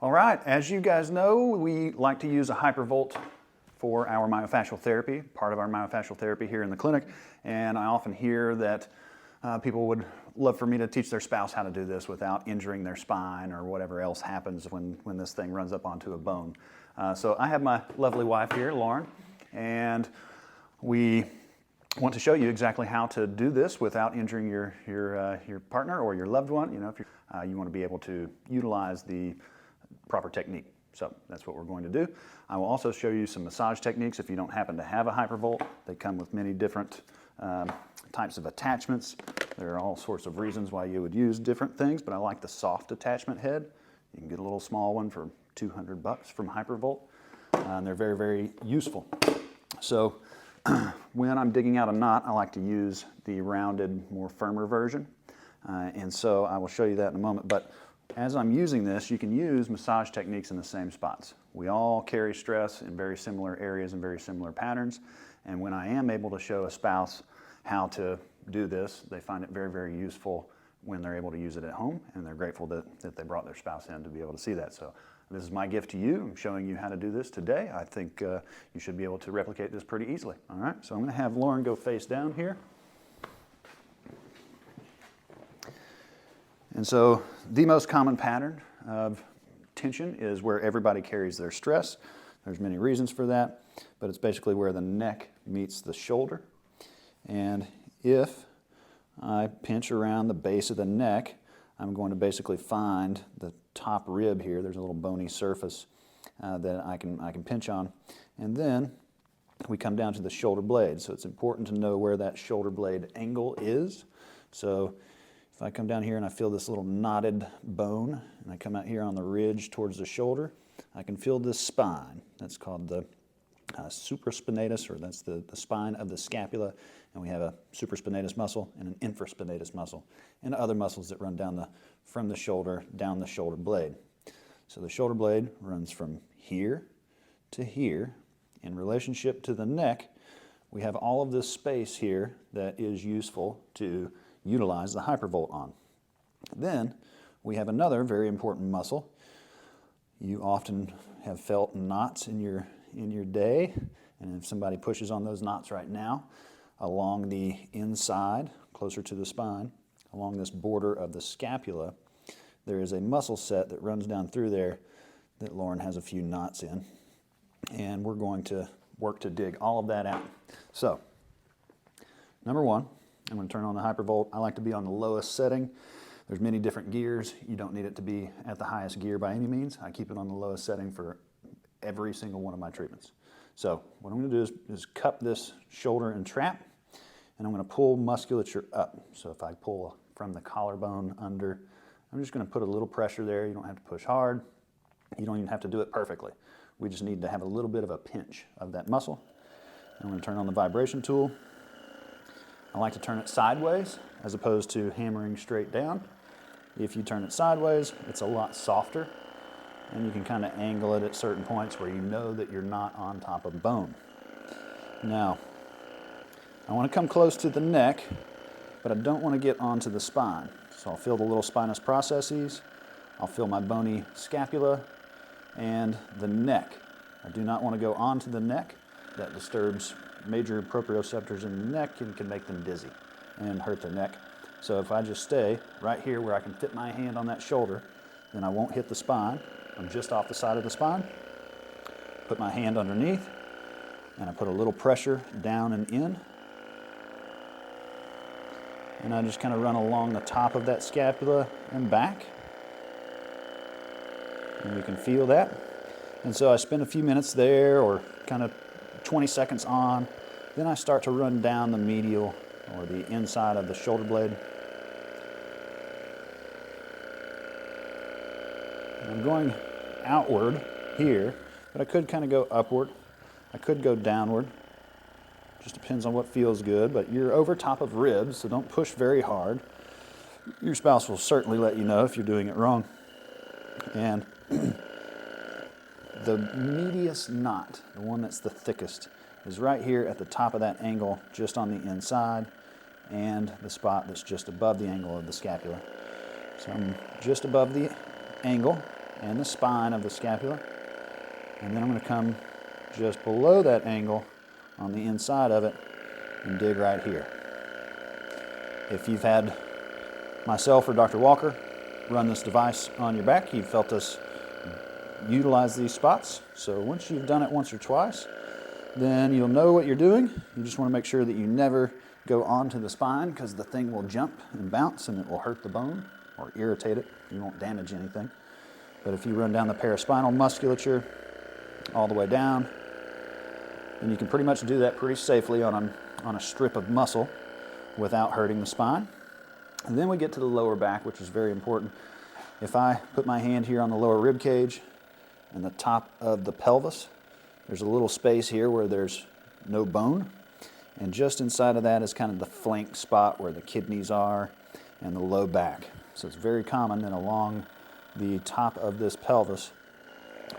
All right, as you guys know, we like to use a Hypervolt for our myofascial therapy, part of our myofascial therapy here in the clinic. And I often hear that people would love for me to teach their spouse how to do this without injuring their spine or whatever else happens when this thing runs up onto a bone. So I have my lovely wife here, Lauren, and we want to show you exactly how to do this without injuring your partner or your loved one. You know, if you want to be able to utilize the proper technique. So that's what we're going to do. I will also show you some massage techniques if you don't happen to have a Hypervolt. They come with many different types of attachments. There are all sorts of reasons why you would use different things, but I like the soft attachment head. You can get a little small one for $200 from Hypervolt, and they're very, very useful. So when I'm digging out a knot, I like to use the rounded, more firmer version, and so I will show you that in a moment. But as I'm using this, you can use massage techniques in the same spots. We all carry stress in very similar areas and very similar patterns, and when I am able to show a spouse how to do this, they find it very, very useful when they're able to use it at home, and they're grateful that they brought their spouse in to be able to see that. So this is my gift to you. I'm showing you how to do this today. I think you should be able to replicate this pretty easily. All right, so I'm going to have Lauren go face down here. And so the most common pattern of tension is where everybody carries their stress. There's many reasons for that, but it's basically where the neck meets the shoulder. And if I pinch around the base of the neck, I'm going to basically find the top rib here. There's a little bony surface that I can pinch on. And then we come down to the shoulder blade. So it's important to know where that shoulder blade angle is. So if I come down here and I feel this little knotted bone, and I come out here on the ridge towards the shoulder, I can feel this spine. That's called the supraspinatus, or that's the spine of the scapula. And we have a supraspinatus muscle and an infraspinatus muscle, and other muscles that run down from the shoulder down the shoulder blade. So the shoulder blade runs from here to here. In relationship to the neck, we have all of this space here that is useful to utilize the Hypervolt on. Then we have another very important muscle. You often have felt knots in your day, and if somebody pushes on those knots right now, along the inside, closer to the spine, along this border of the scapula, there is a muscle set that runs down through there that Lauren has a few knots in, and we're going to work to dig all of that out. So, number one, I'm going to turn on the Hypervolt. I like to be on the lowest setting. There's many different gears. You don't need it to be at the highest gear by any means. I keep it on the lowest setting for every single one of my treatments. So what I'm going to do is cup this shoulder and trap, and I'm going to pull musculature up. So if I pull from the collarbone under, I'm just going to put a little pressure there. You don't have to push hard. You don't even have to do it perfectly. We just need to have a little bit of a pinch of that muscle. I'm going to turn on the vibration tool. I like to turn it sideways as opposed to hammering straight down. If you turn it sideways, it's a lot softer, and you can kind of angle it at certain points where you know that you're not on top of bone. Now, I want to come close to the neck, but I don't want to get onto the spine. So I'll feel the little spinous processes, I'll feel my bony scapula, and the neck. I do not want to go onto the neck. That disturbs major proprioceptors in the neck and can make them dizzy and hurt their neck. So if I just stay right here where I can fit my hand on that shoulder, then I won't hit the spine. I'm just off the side of the spine. Put my hand underneath, and I put a little pressure down and in. And I just kind of run along the top of that scapula and back. And you can feel that. And so I spend a few minutes there, or kind of 20 seconds on. Then I start to run down the medial, or the inside of the shoulder blade. And I'm going outward here, but I could kind of go upward. I could go downward. Just depends on what feels good, but you're over top of ribs, so don't push very hard. Your spouse will certainly let you know if you're doing it wrong. And the medius knot, the one that's the thickest, is right here at the top of that angle, just on the inside, and the spot that's just above the angle of the scapula. So I'm just above the angle, and the spine of the scapula. And then I'm going to come just below that angle on the inside of it and dig right here. If you've had myself or Dr. Walker run this device on your back, you've felt us utilize these spots. So once you've done it once or twice, then you'll know what you're doing. You just want to make sure that you never go onto the spine, because the thing will jump and bounce and it will hurt the bone or irritate it. You won't damage anything. But if you run down the paraspinal musculature all the way down, then you can pretty much do that pretty safely on a strip of muscle without hurting the spine. And then we get to the lower back, which is very important. If I put my hand here on the lower rib cage and the top of the pelvis, there's a little space here where there's no bone. And just inside of that is kind of the flank spot where the kidneys are and the low back. So it's very common that along the top of this pelvis,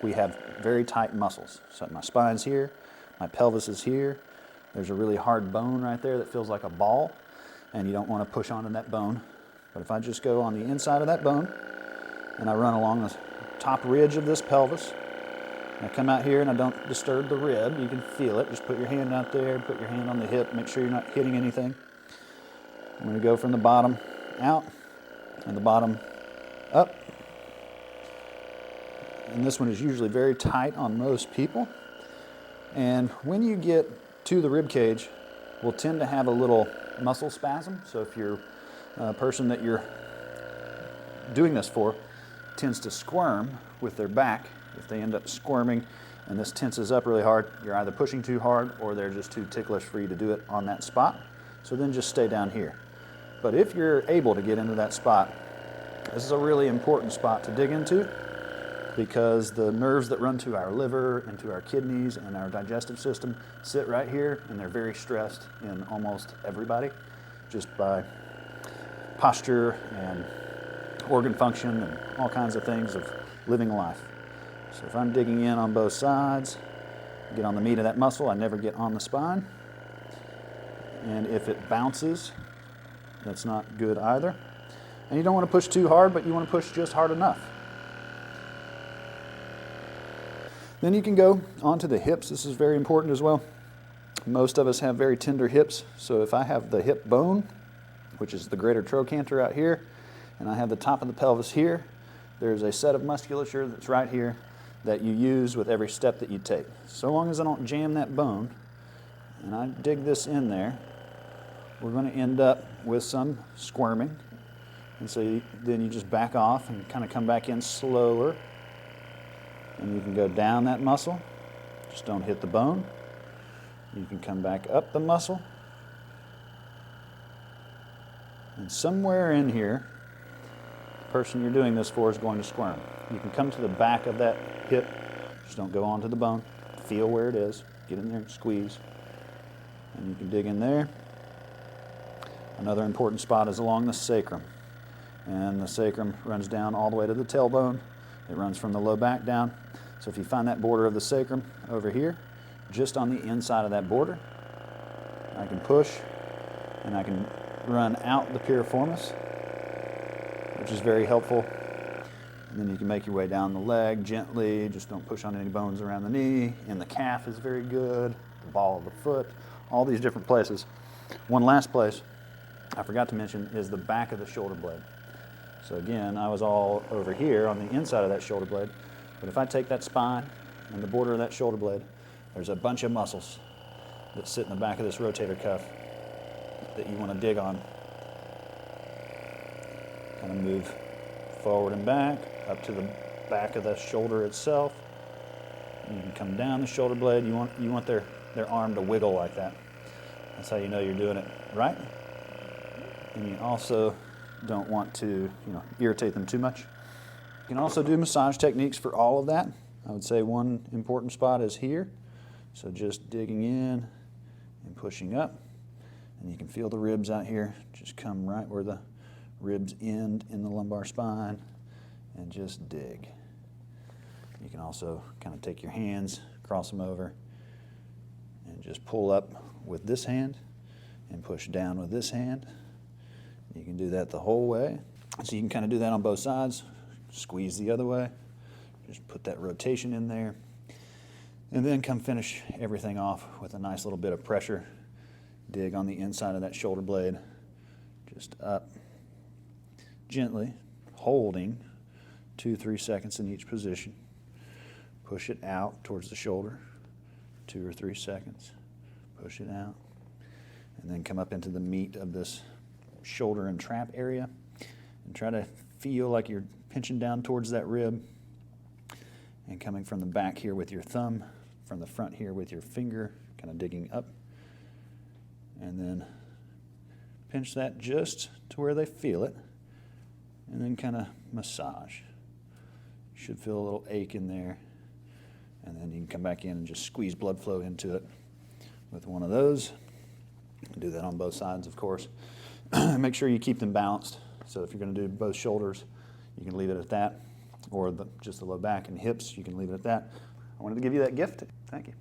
we have very tight muscles. So my spine's here, my pelvis is here. There's a really hard bone right there that feels like a ball, and you don't want to push onto that bone. But if I just go on the inside of that bone and I run along the top ridge of this pelvis, and I come out here and I don't disturb the rib, you can feel it. Just put your hand out there, put your hand on the hip, make sure you're not hitting anything. I'm going to go from the bottom out and the bottom up. And this one is usually very tight on most people. And when you get to the rib cage, we'll tend to have a little muscle spasm. So if you're a person that you're doing this for tends to squirm with their back, if they end up squirming and this tenses up really hard, you're either pushing too hard or they're just too ticklish for you to do it on that spot. So then just stay down here. But if you're able to get into that spot, this is a really important spot to dig into, because the nerves that run to our liver and to our kidneys and our digestive system sit right here, and they're very stressed in almost everybody, just by posture and organ function and all kinds of things of living life. So if I'm digging in on both sides, get on the meat of that muscle, I never get on the spine. And if it bounces, that's not good either. And you don't want to push too hard, but you want to push just hard enough. Then you can go onto the hips. This is very important as well. Most of us have very tender hips, so if I have the hip bone, which is the greater trochanter out here, and I have the top of the pelvis here, there's a set of musculature that's right here that you use with every step that you take. So long as I don't jam that bone and I dig this in there, we're going to end up with some squirming. And so then you just back off and kind of come back in slower. And you can go down that muscle, just don't hit the bone. You can come back up the muscle. And somewhere in here, the person you're doing this for is going to squirm. You can come to the back of that hip, just don't go onto the bone. Feel where it is, get in there and squeeze. And you can dig in there. Another important spot is along the sacrum. And the sacrum runs down all the way to the tailbone. It runs from the low back down. So if you find that border of the sacrum over here, just on the inside of that border, I can push and I can run out the piriformis, which is very helpful. And then you can make your way down the leg gently. Just don't push on any bones around the knee. And the calf is very good, the ball of the foot, all these different places. One last place I forgot to mention is the back of the shoulder blade. So again, I was all over here on the inside of that shoulder blade. But if I take that spine and the border of that shoulder blade, there's a bunch of muscles that sit in the back of this rotator cuff that you want to dig on. Kind of move forward and back, up to the back of the shoulder itself. And you can come down the shoulder blade. You want their arm to wiggle like that. That's how you know you're doing it right. And you also don't want to irritate them too much. You can also do massage techniques for all of that. I would say one important spot is here. So just digging in and pushing up. And you can feel the ribs out here. Just come right where the ribs end in the lumbar spine and just dig. You can also kind of take your hands, cross them over, and just pull up with this hand and push down with this hand. You can do that the whole way. So you can kind of do that on both sides. Squeeze the other way. Just put that rotation in there. And then come finish everything off with a nice little bit of pressure. Dig on the inside of that shoulder blade, just up, gently, holding 2-3 seconds in each position. Push it out towards the shoulder, 2 or 3 seconds. Push it out. And then come up into the meat of this shoulder and trap area. And try to feel like you're pinching down towards that rib. And coming from the back here with your thumb, from the front here with your finger, kind of digging up. And then pinch that just to where they feel it. And then kind of massage. You should feel a little ache in there. And then you can come back in and just squeeze blood flow into it with one of those. Do that on both sides, of course. Make sure you keep them balanced. So if you're going to do both shoulders, you can leave it at that. Or just the low back and hips, you can leave it at that. I wanted to give you that gift. Thank you.